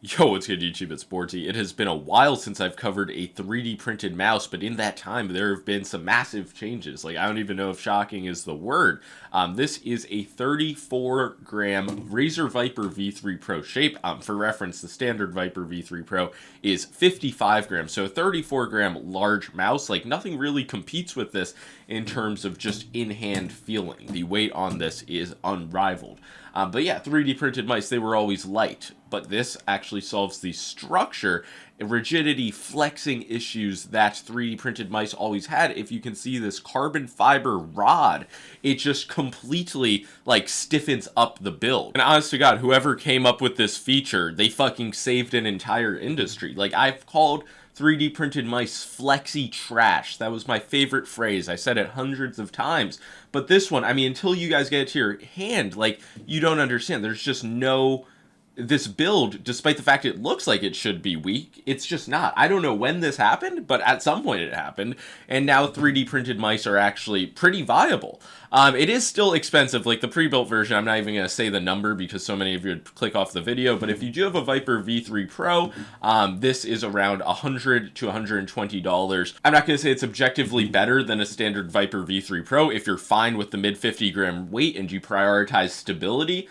Yo, what's good YouTube? It's boardzy. It has been a while since I've covered a 3D printed mouse, but in that time there have been some massive changes. Like, I don't even know if shocking is the word. This is a 34 gram Razer Viper V3 Pro shape. For reference, the standard Viper V3 Pro is 55 grams, so a 34 gram large mouse. Like, nothing really competes with this in terms of just in-hand feeling. The weight on this is unrivaled. But yeah, 3D printed mice, they were always light, but this actually solves the structure, rigidity, flexing issues that 3D printed mice always had. If you can see this carbon fiber rod, it just completely like stiffens up the build. And honest to God, whoever came up with this feature, they fucking saved an entire industry. Like, I've called 3D printed mice flexy trash. That was my favorite phrase. I said it hundreds of times. But this one, I mean, until you guys get it to your hand, like, you don't understand. There's just no... This build, despite the fact it looks like it should be weak, it's just not. I don't know when this happened, but at some point it happened, and now 3D printed mice are actually pretty viable. It is still expensive. Like, the pre-built version, I'm not even going to say the number because so many of you would click off the video, but if you do have a Viper V3 Pro, this is around $100 to $120. I'm not going to say it's objectively better than a standard Viper V3 Pro. If you're fine with the mid 50 gram weight and you prioritize stability,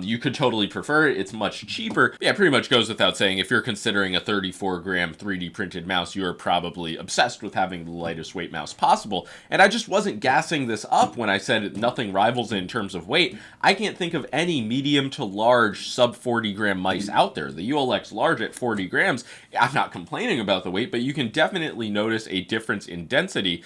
you could totally prefer it. It's much cheaper. Yeah, it pretty much goes without saying, if you're considering a 34 gram 3D printed mouse, you are probably obsessed with having the lightest weight mouse possible. And I just wasn't gassing this up when I said nothing rivals it in terms of weight. I can't think of any medium to large sub 40 gram mice out there. The ULX large at 40 grams, I'm not complaining about the weight, but you can definitely notice a difference in density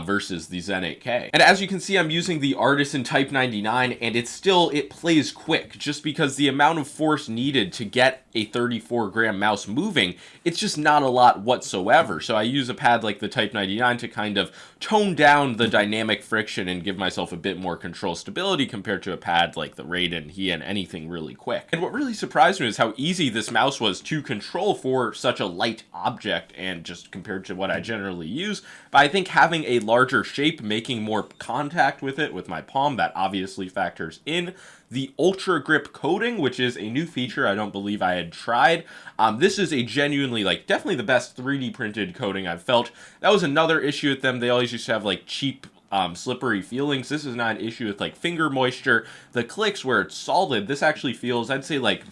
versus the Zen 8K. And as you can see, I'm using the Artisan Type 99, and it plays quick, just because the amount of force needed to get a 34 gram mouse moving, it's just not a lot whatsoever. So I use a pad like the Type 99 to kind of tone down the dynamic friction and give myself a bit more control stability compared to a pad like the Raiden, Heian, anything really quick. And what really surprised me is how easy this mouse was to control for such a light object, and just compared to what I generally use. But I think having a larger shape, making more contact with it with my palm, that obviously factors in. The Ultra Grip coating, which is a new feature I don't believe I had tried. This is a genuinely, like, definitely the best 3D printed coating I've felt. That was another issue with them. They always used to have, like, cheap slippery feelings. This is not an issue with, like, finger moisture. The clicks where it's solid, this actually feels, I'd say, like,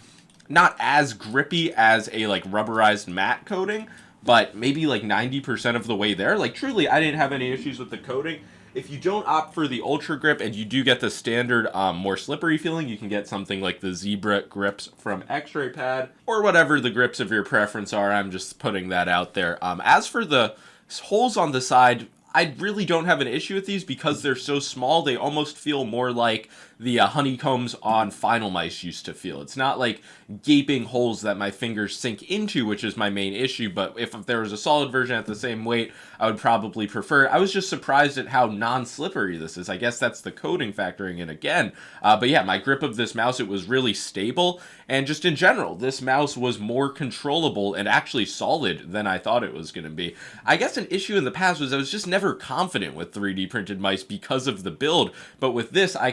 not as grippy as a, like, rubberized matte coating, but maybe like 90% of the way there. Like, truly, I didn't have any issues with the coating. If you don't opt for the Ultra Grip and you do get the standard, more slippery feeling, you can get something like the Zebra grips from X-Ray Pad, or whatever the grips of your preference are. I'm just putting that out there. As for the holes on the side, I really don't have an issue with these because they're so small. They almost feel more like the honeycombs on Final Mice used to feel. It's not like gaping holes that my fingers sink into, which is my main issue, but if there was a solid version at the same weight, I would probably prefer it. I was just surprised at how non-slippery this is. I guess that's the coating factoring in again. But yeah, my grip of this mouse, it was really stable, and just in general, this mouse was more controllable and actually solid than I thought it was going to be. I guess an issue in the past was I was just never confident with 3D printed mice because of the build, but with this, I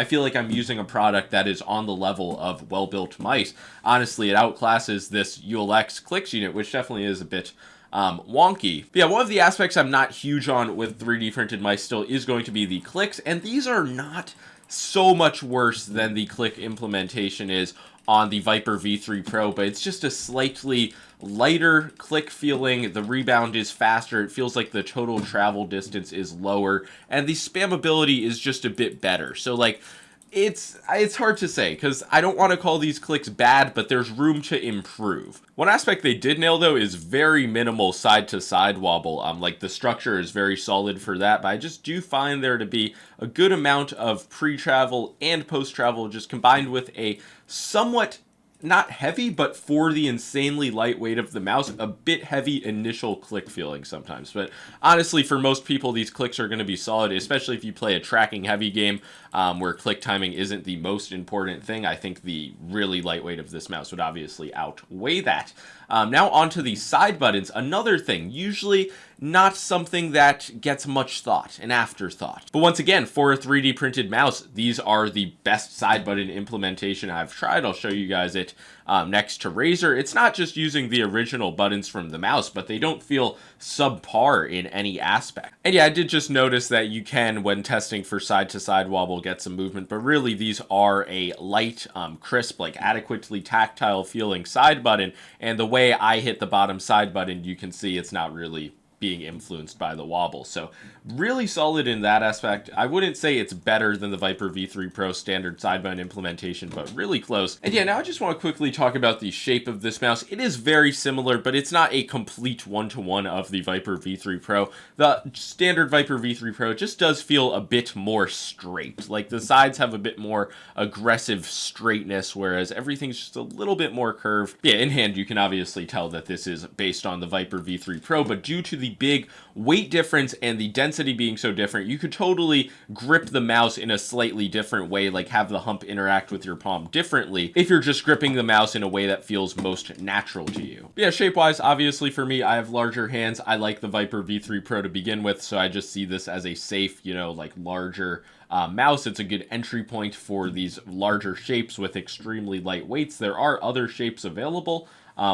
feel like I'm using a product that is on the level of well-built mice. Honestly, it outclasses this ULX clicks unit, which definitely is a bit wonky. But yeah, one of the aspects I'm not huge on with 3D printed mice still is going to be the clicks, and these are not so much worse than the click implementation is on the Viper V3 Pro, but it's just a slightly lighter click feeling. The rebound is faster. It feels like the total travel distance is lower, and the spammability is just a bit better. So, like, it's hard to say, because I don't want to call these clicks bad, but there's room to improve. One aspect they did nail, though, is very minimal side-to-side wobble. Like, the structure is very solid for that, but I just do find there to be a good amount of pre-travel and post-travel, just combined with a somewhat, not heavy, but for the insanely lightweight of the mouse, a bit heavy initial click feeling sometimes. But honestly, for most people, these clicks are going to be solid, especially if you play a tracking heavy game where click timing isn't the most important thing. I think the really lightweight of this mouse would obviously outweigh that. Now onto the side buttons. Another thing, usually not something that gets much thought, an afterthought. But once again, for a 3D printed mouse, these are the best side button implementation I've tried. I'll show you guys it next to Razer. It's not just using the original buttons from the mouse, but they don't feel subpar in any aspect. And yeah, I did just notice that you can, when testing for side-to-side wobble, get some movement, but really these are a light, crisp, like adequately tactile feeling side button, and the way I hit the bottom side button, you can see it's not really being influenced by the wobble. So really solid in that aspect. I wouldn't say it's better than the Viper V3 Pro standard side button implementation, but really close. And yeah, now I just want to quickly talk about the shape of this mouse. It is very similar, but it's not a complete one-to-one of the Viper V3 Pro. The standard Viper V3 Pro just does feel a bit more straight. Like the sides have a bit more aggressive straightness, whereas everything's just a little bit more curved. Yeah, in hand, you can obviously tell that this is based on the Viper V3 Pro, but due to the big weight difference and the density being so different, you could totally grip the mouse in a slightly different way, like have the hump interact with your palm differently if you're just gripping the mouse in a way that feels most natural to you. Yeah, shape-wise, obviously for me, I have larger hands. I like the Viper V3 Pro to begin with, so I just see this as a safe, like larger mouse. It's a good entry point for these larger shapes with extremely light weights. There are other shapes available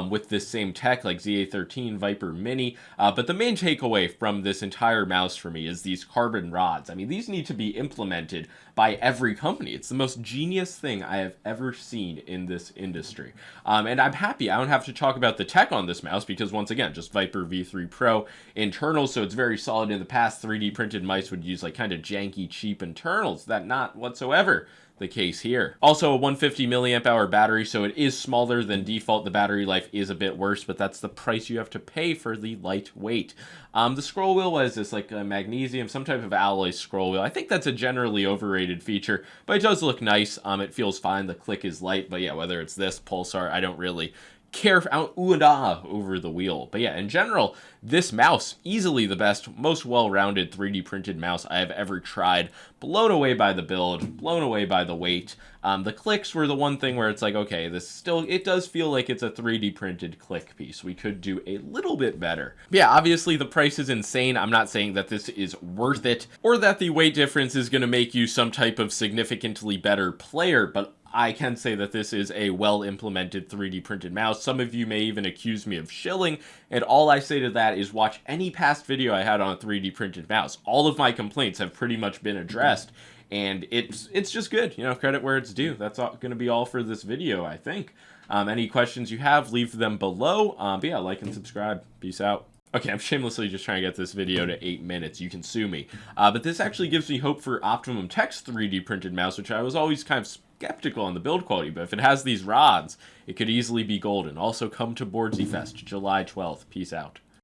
with this same tech, like ZA13, Viper Mini, but the main takeaway from this entire mouse for me is these carbon rods. I mean, these need to be implemented by every company. It's the most genius thing I have ever seen in this industry. And I'm happy I don't have to talk about the tech on this mouse because, once again, just Viper V3 Pro internals, so it's very solid. In the past, 3D printed mice would use like kind of janky, cheap internals. That not whatsoever the case here. Also a 150 milliamp hour battery, so it is smaller than default. The battery life is a bit worse, but that's the price you have to pay for the lightweight. The scroll wheel was this like a magnesium, some type of alloy scroll wheel. I think that's a generally overrated feature, but it does look nice. It feels fine. The click is light, but yeah, whether it's this Pulsar, I don't really care ooh and ah over the wheel. But yeah, in general, this mouse, easily the best, most well-rounded 3D printed mouse I have ever tried. Blown away by the build, blown away by the weight. The clicks were the one thing where it's like, okay, it does feel like it's a 3D printed click piece. We could do a little bit better. But yeah, obviously the price is insane. I'm not saying that this is worth it or that the weight difference is going to make you some type of significantly better player, but I can say that this is a well-implemented 3D printed mouse. Some of you may even accuse me of shilling, and all I say to that is watch any past video I had on a 3D printed mouse. All of my complaints have pretty much been addressed, and it's just good. Credit where it's due. That's going to be all for this video, I think. Any questions you have, leave them below. But yeah, like and subscribe. Peace out. Okay, I'm shamelessly just trying to get this video to 8 minutes. You can sue me. But this actually gives me hope for Optimum Tech's 3D printed mouse, which I was always kind of skeptical on the build quality, but if it has these rods, it could easily be golden. Also, come to Boardzy Fest, July 12th. Peace out.